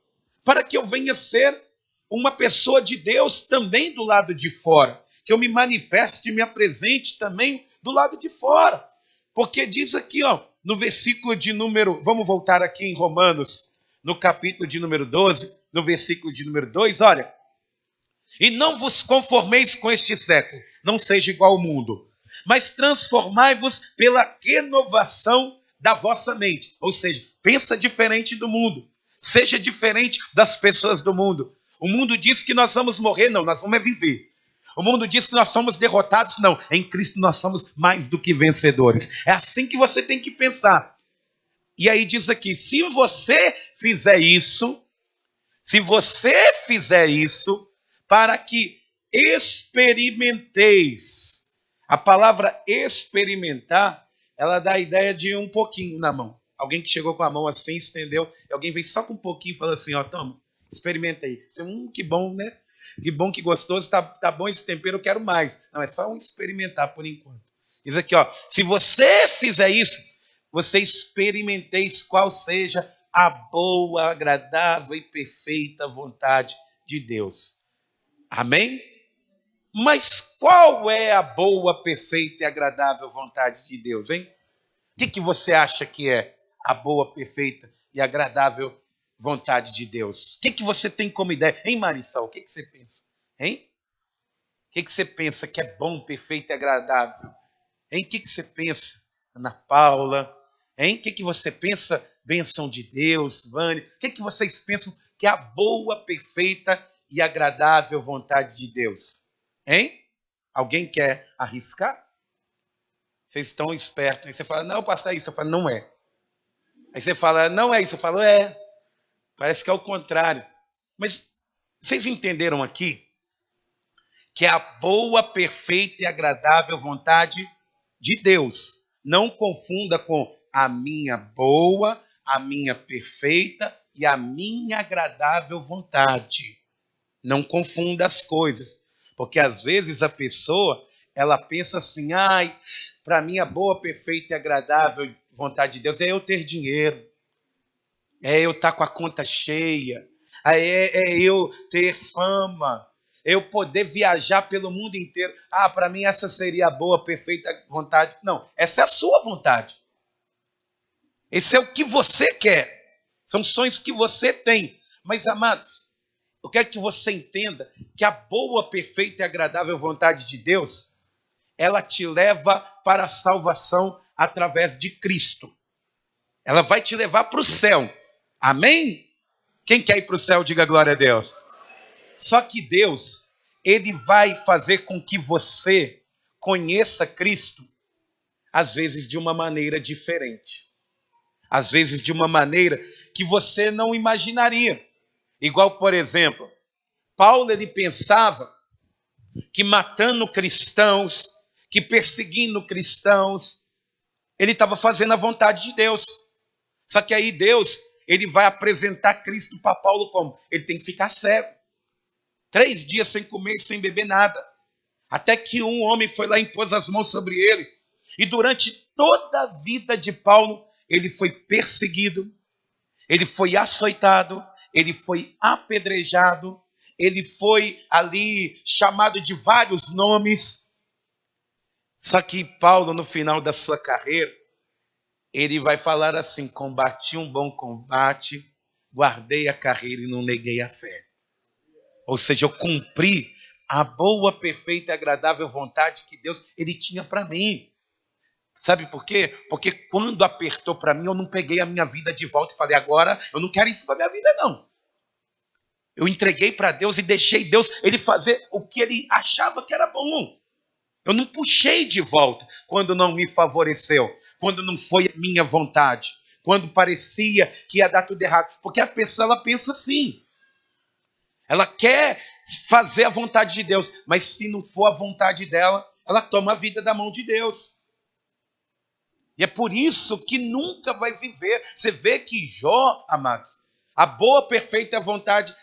para que eu venha ser uma pessoa de Deus também do lado de fora. Que eu me manifeste e me apresente também do lado de fora. Porque diz aqui, no versículo de número... Vamos voltar aqui em Romanos, no capítulo de número 12, no versículo de número 2, olha. E não vos conformeis com este século, não seja igual ao mundo, mas transformai-vos pela renovação da vossa mente. Ou seja, pensa diferente do mundo, seja diferente das pessoas do mundo. O mundo diz que nós vamos morrer, não, nós vamos viver. O mundo diz que nós somos derrotados, não, em Cristo nós somos mais do que vencedores. É assim que você tem que pensar. E aí diz aqui, se você fizer isso, para que experimenteis. A palavra experimentar, ela dá a ideia de um pouquinho na mão. Alguém que chegou com a mão assim, estendeu, e alguém veio só com um pouquinho e falou assim, toma, experimenta aí. Você, que bom, né? Que bom, que gostoso, tá bom esse tempero, eu quero mais. Não, é só um experimentar por enquanto. Diz aqui, se você fizer isso, você experimenteis qual seja a boa, agradável e perfeita vontade de Deus. Amém? Mas qual é a boa, perfeita e agradável vontade de Deus, hein? O que você acha que é a boa, perfeita e agradável vontade de Deus? O que você tem como ideia? Hein, Marisol? O que você pensa? Hein? O que você pensa que é bom, perfeito e agradável? Hein? O que você pensa, Ana Paula? Hein? O que você pensa, bênção de Deus, Vânia? O que vocês pensam que é a boa, perfeita e agradável vontade de Deus? Hein? Alguém quer arriscar? Vocês estão espertos. Aí você fala, não, pastor, é isso. Eu falo, não é. Aí você fala, não é isso. Eu falo, é. Parece que é o contrário. Mas vocês entenderam aqui que é a boa, perfeita e agradável vontade de Deus. Não confunda com a minha boa, a minha perfeita e a minha agradável vontade. Não confunda as coisas. Porque às vezes a pessoa, ela pensa assim, para mim a boa, perfeita e agradável vontade de Deus é eu ter dinheiro. É eu estar com a conta cheia. É eu ter fama. Eu poder viajar pelo mundo inteiro. Para mim essa seria a boa, perfeita vontade. Não, essa é a sua vontade. Esse é o que você quer. São sonhos que você tem. Mas, amados, eu quero que você entenda que a boa, perfeita e agradável vontade de Deus, ela te leva para a salvação através de Cristo. Ela vai te levar para o céu. Amém? Quem quer ir para o céu, diga glória a Deus. Só que Deus, Ele vai fazer com que você conheça Cristo, às vezes de uma maneira diferente. Às vezes de uma maneira que você não imaginaria. Igual, por exemplo, Paulo, ele pensava que matando cristãos, que perseguindo cristãos, ele estava fazendo a vontade de Deus. Só que aí Deus, ele vai apresentar Cristo para Paulo como? Ele tem que ficar cego. 3 dias sem comer, sem beber nada. Até que um homem foi lá e impôs as mãos sobre ele. E durante toda a vida de Paulo, ele foi perseguido, ele foi açoitado, ele foi apedrejado, ele foi ali chamado de vários nomes. Só que Paulo, no final da sua carreira, ele vai falar assim, combati um bom combate, guardei a carreira e não neguei a fé. Ou seja, eu cumpri a boa, perfeita e agradável vontade que Deus ele tinha para mim. Sabe por quê? Porque quando apertou para mim, eu não peguei a minha vida de volta e falei, agora eu não quero isso para minha vida, não. Eu entreguei para Deus e deixei Deus ele fazer o que ele achava que era bom. Eu não puxei de volta quando não me favoreceu, quando não foi a minha vontade, quando parecia que ia dar tudo errado. Porque a pessoa ela pensa assim. Ela quer fazer a vontade de Deus. Mas se não for a vontade dela, ela toma a vida da mão de Deus. E é por isso que nunca vai viver. Você vê que Jó, amados, a boa, perfeita vontade,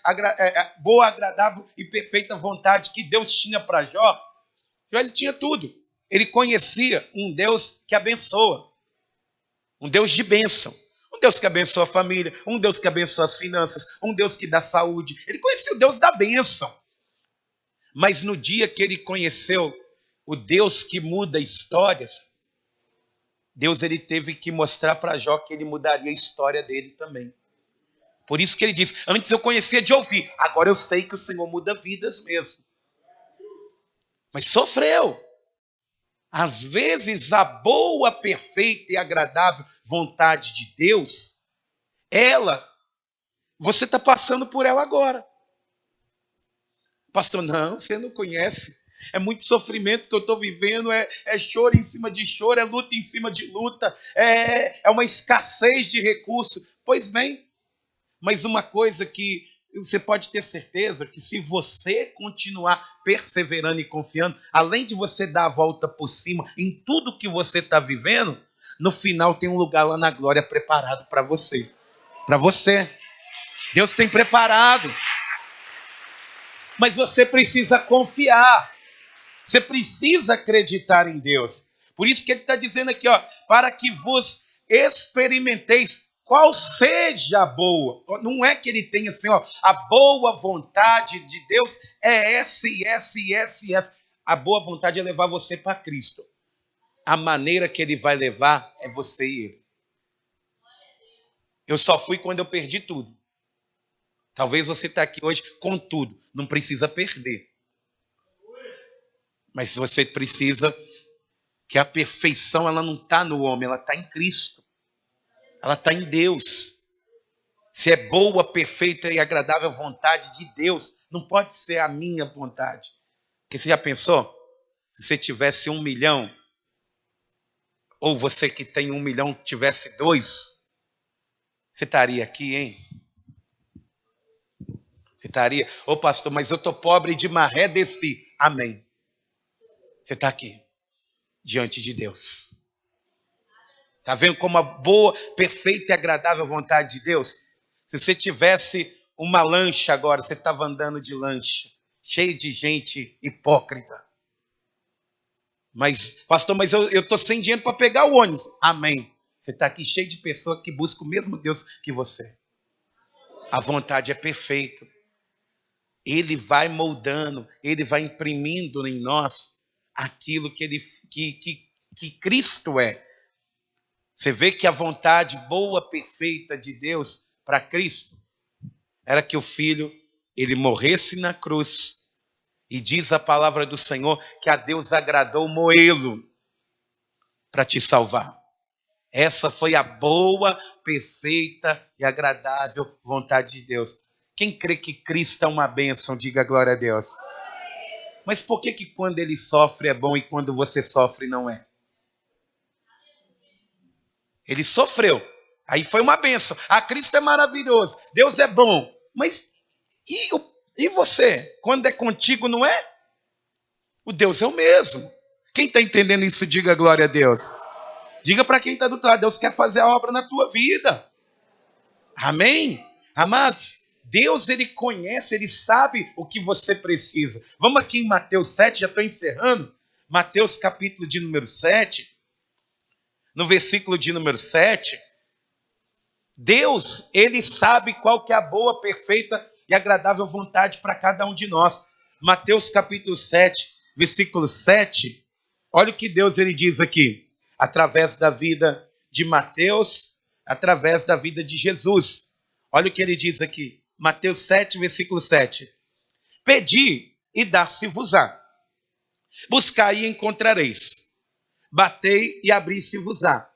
boa, agradável e perfeita vontade que Deus tinha para Jó, ele tinha tudo. Ele conhecia um Deus que abençoa, um Deus de bênção, um Deus que abençoa a família, um Deus que abençoa as finanças, um Deus que dá saúde. Ele conhecia o Deus da bênção. Mas no dia que ele conheceu o Deus que muda histórias, Deus ele teve que mostrar para Jó que ele mudaria a história dele também. Por isso que ele diz, antes eu conhecia de ouvir, agora eu sei que o Senhor muda vidas mesmo. Mas sofreu. Às vezes a boa, perfeita e agradável vontade de Deus, você está passando por ela agora. Pastor, não, você não conhece. É muito sofrimento que eu estou vivendo, é choro em cima de choro, é luta em cima de luta, é uma escassez de recursos. Pois bem, mas uma coisa que você pode ter certeza que se você continuar perseverando e confiando, além de você dar a volta por cima em tudo que você está vivendo, no final tem um lugar lá na glória preparado para você. Para você. Deus tem preparado. Mas você precisa confiar. Você precisa acreditar em Deus. Por isso que ele está dizendo aqui, para que vos experimenteis qual seja a boa. Não é que ele tenha assim, a boa vontade de Deus é essa e essa e essa e essa. A boa vontade é levar você para Cristo. A maneira que ele vai levar é você e ele. Eu só fui quando eu perdi tudo. Talvez você está aqui hoje com tudo. Não precisa perder. Mas você precisa que a perfeição ela não está no homem, ela está em Cristo. Ela está em Deus. Se é boa, perfeita e agradável a vontade de Deus, não pode ser a minha vontade. Porque você já pensou? Se você tivesse 1 milhão, ou você que tem 1 milhão tivesse 2, você estaria aqui, hein? Você estaria, pastor, mas eu estou pobre de maré desci. Amém. Você está aqui, diante de Deus. Está vendo como a boa, perfeita e agradável vontade de Deus? Se você tivesse uma lancha agora, você estava andando de lancha, cheio de gente hipócrita. Mas, pastor, mas eu estou sem dinheiro para pegar o ônibus. Amém. Você está aqui cheio de pessoas que buscam o mesmo Deus que você. A vontade é perfeita. Ele vai moldando, ele vai imprimindo em nós aquilo que Cristo é. Você vê que a vontade boa, perfeita de Deus para Cristo era que o Filho, ele morresse na cruz. E diz a palavra do Senhor que a Deus agradou moê-lo para te salvar. Essa foi a boa, perfeita e agradável vontade de Deus. Quem crê que Cristo é uma bênção, diga glória a Deus. Mas por que quando ele sofre é bom e quando você sofre não é? Ele sofreu. Aí foi uma bênção. Cristo é maravilhoso. Deus é bom. Mas e você? Quando é contigo, não é? O Deus é o mesmo. Quem está entendendo isso, diga glória a Deus. Diga para quem está do outro lado. Deus quer fazer a obra na tua vida. Amém? Amados, Deus ele conhece, ele sabe o que você precisa. Vamos aqui em Mateus 7, já estou encerrando. Mateus capítulo de número 7. No versículo de número 7, Deus, ele sabe qual que é a boa, perfeita e agradável vontade para cada um de nós. Mateus capítulo 7, versículo 7, olha o que Deus ele diz aqui, através da vida de Mateus, através da vida de Jesus. Olha o que ele diz aqui, Mateus 7, versículo 7. Pedi e dar-se-vos-á, buscai e encontrareis. Batei e abri-se-vos-á.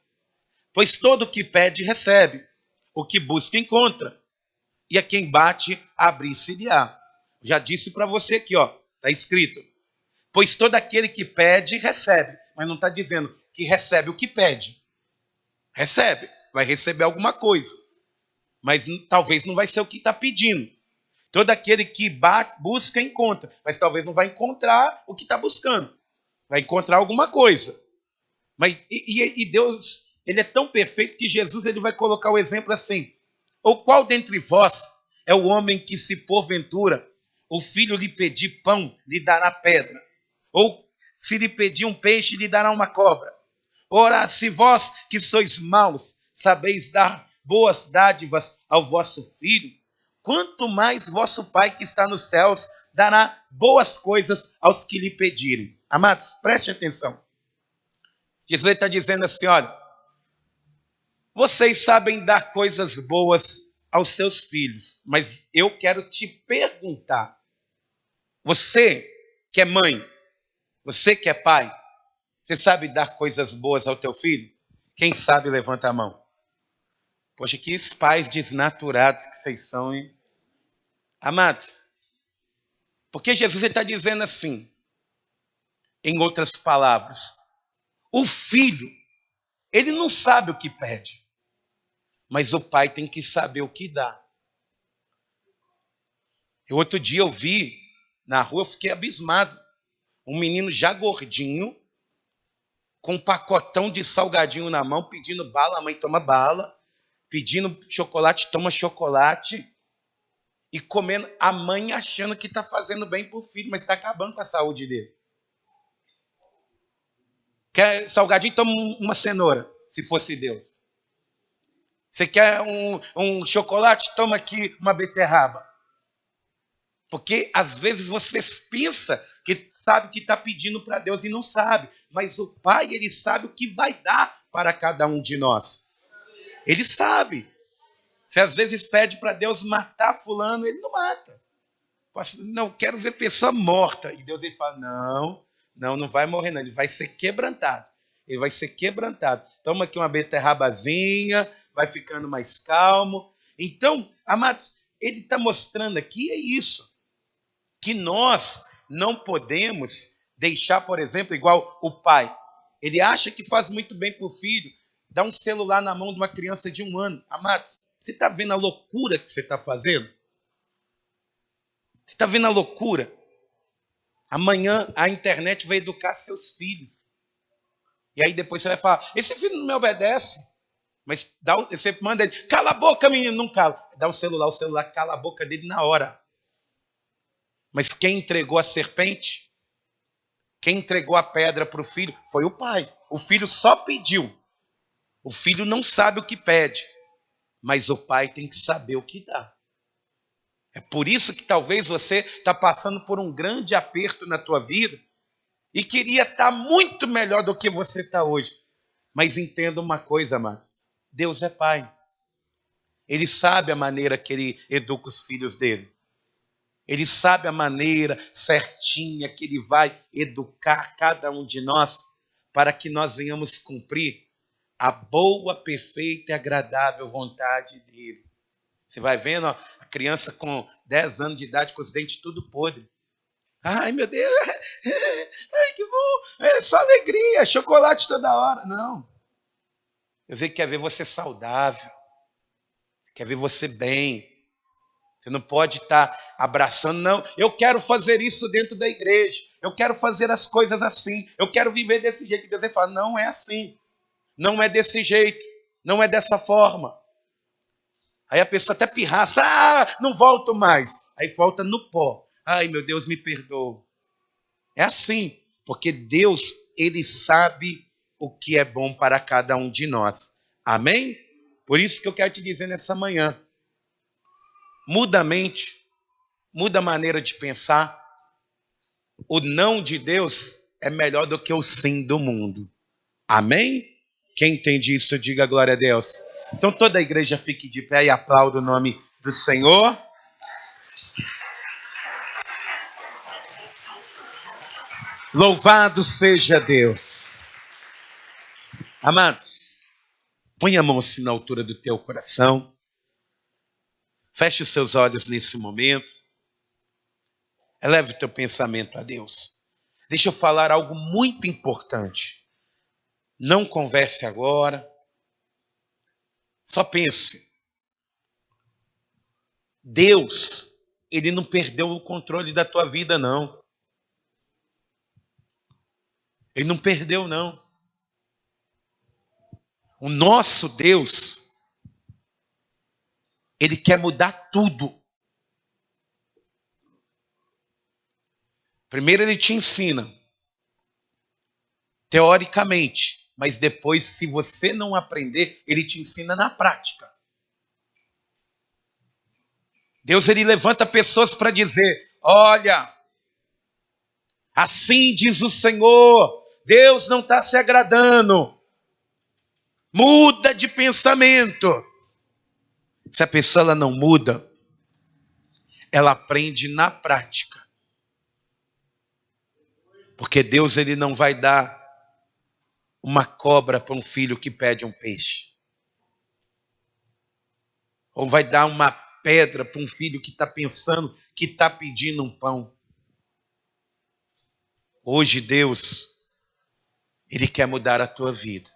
Pois todo o que pede, recebe. O que busca, encontra. E a quem bate, abrir-se-lhe-á. Já disse para você aqui, está escrito. Pois todo aquele que pede, recebe. Mas não está dizendo que recebe o que pede. Recebe. Vai receber alguma coisa. Mas talvez não vai ser o que está pedindo. Todo aquele que busca, encontra. Mas talvez não vai encontrar o que está buscando. Vai encontrar alguma coisa. Mas, e Deus, ele é tão perfeito que Jesus ele vai colocar o exemplo assim. Ou qual dentre vós é o homem que, se porventura o filho lhe pedir pão, lhe dará pedra? Ou se lhe pedir um peixe, lhe dará uma cobra? Ora, se vós que sois maus, sabeis dar boas dádivas ao vosso filho, quanto mais vosso Pai que está nos céus dará boas coisas aos que lhe pedirem. Amados, preste atenção. Jesus está dizendo assim, olha, vocês sabem dar coisas boas aos seus filhos, mas eu quero te perguntar, você que é mãe, você que é pai, você sabe dar coisas boas ao teu filho? Quem sabe levanta a mão. Poxa, que pais desnaturados que vocês são, hein? Amados, porque Jesus está dizendo assim, em outras palavras, o filho, ele não sabe o que pede, mas o pai tem que saber o que dá. Outro dia eu vi na rua, eu fiquei abismado, um menino já gordinho, com um pacotão de salgadinho na mão, pedindo bala, a mãe toma bala, pedindo chocolate, toma chocolate, e comendo, a mãe achando que está fazendo bem para o filho, mas está acabando com a saúde dele. Quer salgadinho, toma uma cenoura, se fosse Deus. Você quer um chocolate, toma aqui uma beterraba. Porque às vezes você pensa que sabe que está pedindo para Deus e não sabe. Mas o Pai, ele sabe o que vai dar para cada um de nós. Ele sabe. Você às vezes pede para Deus matar fulano, ele não mata. Não, quero ver pessoa morta. E Deus ele fala, não vai morrer não, ele vai ser quebrantado. Ele vai ser quebrantado. Toma aqui uma beterrabazinha, vai ficando mais calmo. Então, amados, ele está mostrando aqui é isso. Que nós não podemos deixar, por exemplo, igual o pai. Ele acha que faz muito bem para o filho, dá um celular na mão de uma criança de 1 ano. Amados, você está vendo a loucura que você está fazendo? Você está vendo a loucura? Amanhã a internet vai educar seus filhos. E aí depois você vai falar, esse filho não me obedece. Mas você manda ele, cala a boca, menino, não cala. Dá o celular cala a boca dele na hora. Mas quem entregou a serpente, quem entregou a pedra para o filho, foi o pai. O filho só pediu. O filho não sabe o que pede, mas o pai tem que saber o que dá. É por isso que talvez você está passando por um grande aperto na tua vida e queria estar muito melhor do que você está hoje. Mas entenda uma coisa, amados. Deus é pai. Ele sabe a maneira que ele educa os filhos dele. Ele sabe a maneira certinha que ele vai educar cada um de nós para que nós venhamos cumprir a boa, perfeita e agradável vontade dele. Você vai vendo ó, a criança com 10 anos de idade com os dentes tudo podre. Ai, meu Deus, ai, que bom, é só alegria, chocolate toda hora. Não. Eu sei que quer ver você saudável, quer ver você bem. Você não pode estar abraçando, não. Eu quero fazer isso dentro da igreja. Eu quero fazer as coisas assim. Eu quero viver desse jeito. E Deus vai falar, não é assim. Não é desse jeito. Não é dessa forma. Aí a pessoa até pirraça. Não volto mais. Aí volta no pó. Ai, meu Deus, me perdoa. É assim. Porque Deus, ele sabe o que é bom para cada um de nós. Amém? Por isso que eu quero te dizer nessa manhã. Muda a mente, muda a maneira de pensar. O não de Deus é melhor do que o sim do mundo. Amém? Quem entende isso, diga glória a Deus. Então toda a igreja fique de pé e aplaude o nome do Senhor. Louvado seja Deus. Amados, põe a mão assim na altura do teu coração. Feche os seus olhos nesse momento. Eleve o teu pensamento a Deus. Deixa eu falar algo muito importante. Não converse agora. Só pense. Deus, ele não perdeu o controle da tua vida, não. Ele não perdeu, não. O nosso Deus, ele quer mudar tudo. Primeiro ele te ensina, teoricamente, mas depois, se você não aprender, ele te ensina na prática. Deus, ele levanta pessoas para dizer, olha, assim diz o Senhor, Deus não está se agradando. Muda de pensamento. Se a pessoa ela não muda, ela aprende na prática. Porque Deus ele não vai dar uma cobra para um filho que pede um peixe. Ou vai dar uma pedra para um filho que está pensando, que está pedindo um pão. Hoje Deus, ele quer mudar a tua vida.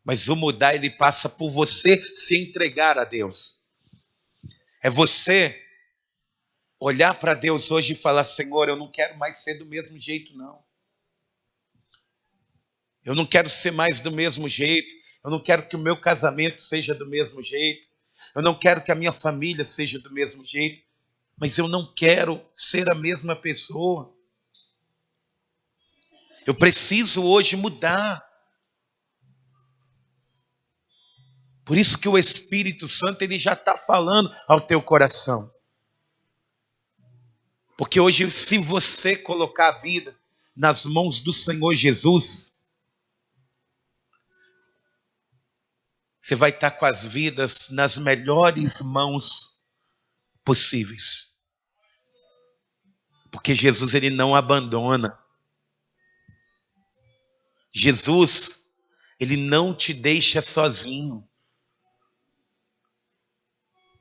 Mas o mudar, ele passa por você se entregar a Deus. É você olhar para Deus hoje e falar, Senhor, eu não quero mais ser do mesmo jeito, não. Eu não quero ser mais do mesmo jeito. Eu não quero que o meu casamento seja do mesmo jeito. Eu não quero que a minha família seja do mesmo jeito. Mas eu não quero ser a mesma pessoa. Eu preciso hoje mudar. Por isso que o Espírito Santo ele já está falando ao teu coração. Porque hoje, se você colocar a vida nas mãos do Senhor Jesus, você vai estar com as vidas nas melhores mãos possíveis. Porque Jesus ele não abandona. Jesus, ele não te deixa sozinho.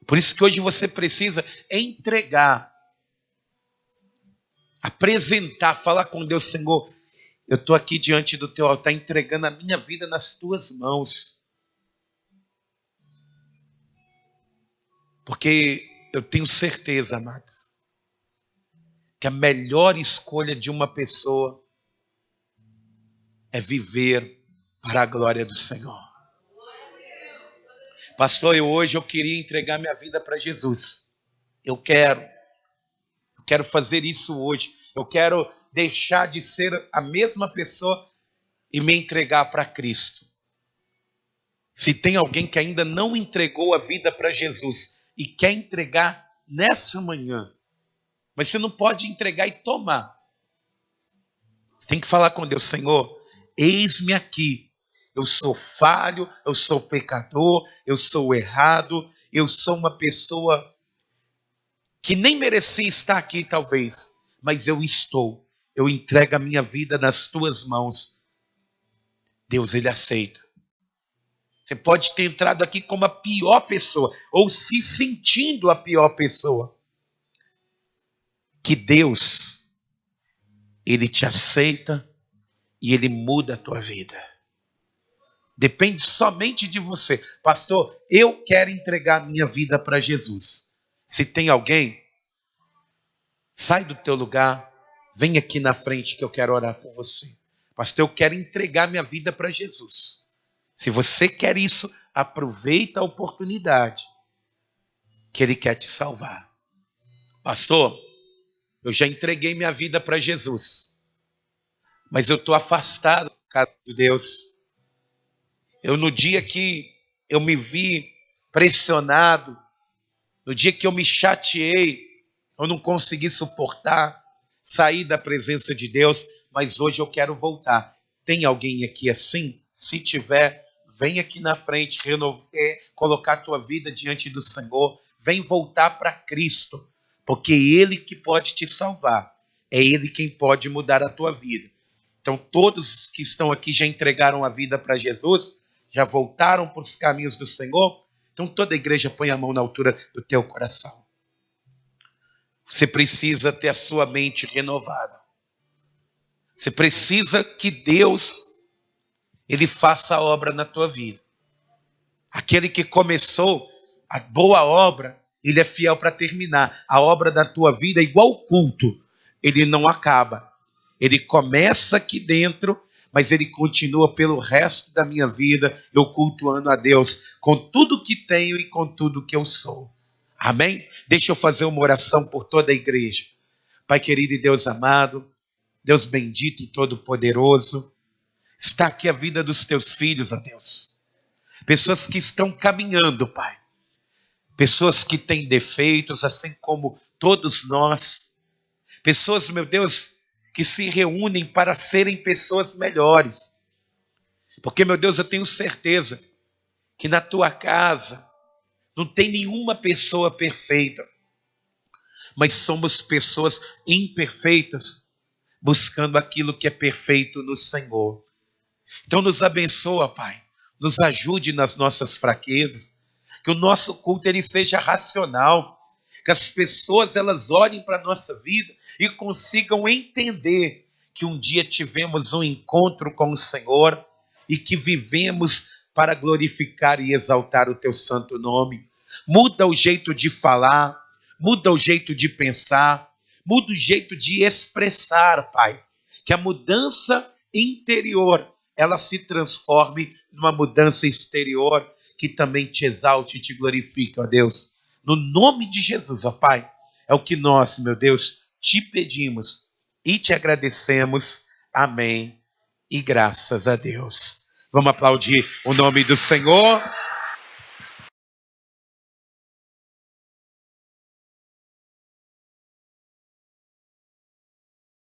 Por isso que hoje você precisa entregar, apresentar, falar com Deus, Senhor, eu estou aqui diante do teu altar, entregando a minha vida nas tuas mãos. Porque eu tenho certeza, amados, que a melhor escolha de uma pessoa é viver para a glória do Senhor. Pastor, hoje eu queria entregar minha vida para Jesus. Eu quero fazer isso hoje. Eu quero deixar de ser a mesma pessoa e me entregar para Cristo. Se tem alguém que ainda não entregou a vida para Jesus e quer entregar nessa manhã, mas você não pode entregar e tomar. Você tem que falar com Deus, Senhor, eis-me aqui. Eu sou falho, eu sou pecador, eu sou errado, eu sou uma pessoa que nem merecia estar aqui talvez, mas eu estou. Eu entrego a minha vida nas tuas mãos. Deus, ele aceita. Você pode ter entrado aqui como a pior pessoa, ou se sentindo a pior pessoa. Que Deus, ele te aceita e ele muda a tua vida. Depende somente de você. Pastor, eu quero entregar a minha vida para Jesus. Se tem alguém, sai do teu lugar, vem aqui na frente que eu quero orar por você. Pastor, eu quero entregar minha vida para Jesus. Se você quer isso, aproveita a oportunidade que ele quer te salvar. Pastor, eu já entreguei minha vida para Jesus, mas eu estou afastado de Deus. No dia que eu me vi pressionado, no dia que eu me chateei, eu não consegui suportar, sair da presença de Deus, mas hoje eu quero voltar. Tem alguém aqui assim? Se tiver, vem aqui na frente, colocar a tua vida diante do Senhor, vem voltar para Cristo, porque é Ele que pode te salvar, é Ele quem pode mudar a tua vida. Então todos que estão aqui já entregaram a vida para Jesus, já voltaram para os caminhos do Senhor, então toda a igreja põe a mão na altura do teu coração. Você precisa ter a sua mente renovada. Você precisa que Deus, ele faça a obra na tua vida. Aquele que começou a boa obra, Ele é fiel para terminar. A obra da tua vida é igual o culto. Ele não acaba. Ele começa aqui dentro, mas ele continua pelo resto da minha vida, eu cultuando a Deus com tudo que tenho e com tudo que eu sou. Amém? Deixa eu fazer uma oração por toda a igreja. Pai querido e Deus amado, Deus bendito e todo-poderoso, está aqui a vida dos teus filhos, ó Deus. Pessoas que estão caminhando, Pai. Pessoas que têm defeitos, assim como todos nós. Pessoas, meu Deus, que se reúnem para serem pessoas melhores. Porque, meu Deus, eu tenho certeza que na tua casa não tem nenhuma pessoa perfeita. Mas somos pessoas imperfeitas, buscando aquilo que é perfeito no Senhor. Então nos abençoa, Pai. Nos ajude nas nossas fraquezas. Que o nosso culto ele seja racional. Que as pessoas elas olhem para a nossa vida e consigam entender que um dia tivemos um encontro com o Senhor e que vivemos para glorificar e exaltar o teu santo nome. Muda o jeito de falar, muda o jeito de pensar, muda o jeito de expressar, Pai. Que a mudança interior, ela se transforme numa mudança exterior, que também te exalte e te glorifique, ó Deus. No nome de Jesus, ó Pai, é o que nós, meu Deus, te pedimos e te agradecemos. Amém. E graças a Deus. Vamos aplaudir o nome do Senhor.